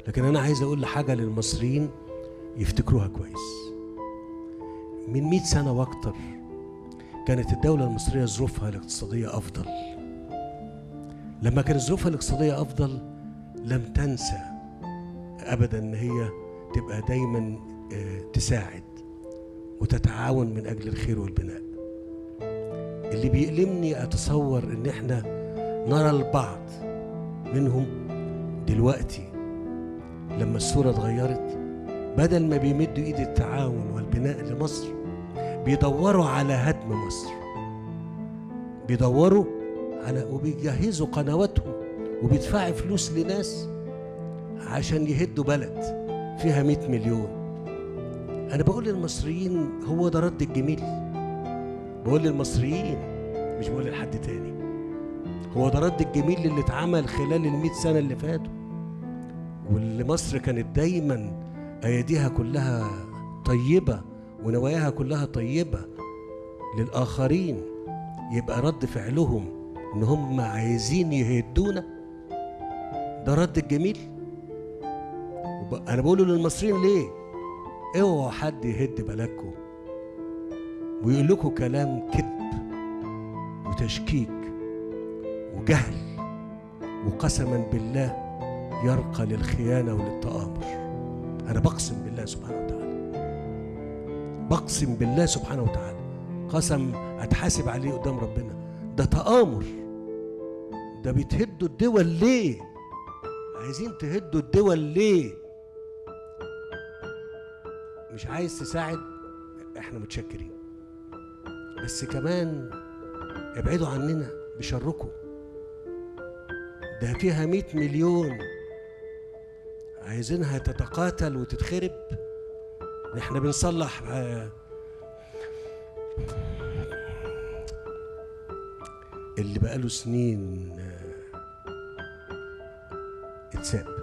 لكن أنا عايز أقول حاجة للمصريين يفتكروها كويس. من 100 سنة وأكتر كانت الدولة المصرية ظروفها الاقتصادية أفضل. لما كانت ظروفها الاقتصادية أفضل لم تنسى أبدا أن هي تبقى دايما تساعد وتتعاون من أجل الخير والبناء. اللي بيؤلمني أتصور أن احنا نرى البعض منهم دلوقتي لما الصورة اتغيرت، بدل ما بيمدوا ايد التعاون والبناء لمصر بيدوروا على هدم مصر، بيدوروا على وبيجهزوا قنواتهم وبيدفعوا فلوس لناس عشان يهدوا بلد فيها 100 مليون. أنا بقول للمصريين هو ده رد الجميل. بقول للمصريين مش بقول لحد تاني، هو ده رد الجميل اللي اتعمل خلال 100 سنة اللي فاتوا، واللي مصر كانت دايما أيديها كلها طيبة ونواياها كلها طيبة للآخرين. يبقى رد فعلهم إن هم عايزين يهدونا، ده رد الجميل. أنا بقوله للمصريين ليه؟ اوعوا حد يهد بلدكم ويقول لكم كلام كذب وتشكيك وجهل وقسما بالله يرقى للخيانة وللتآمر. أنا بقسم بالله سبحانه وتعالى، بقسم بالله سبحانه وتعالى قسم أتحاسب عليه قدام ربنا. ده تآمر، ده بتهدوا الدول ليه؟ عايزين تهدوا الدول ليه؟ مش عايز تساعد؟ احنا متشكرين، بس كمان ابعدوا عننا بشركم. ده فيها 100 مليون عايزينها تتقاتل وتتخرب. احنا بنصلح اللي بقاله سنين اتساب.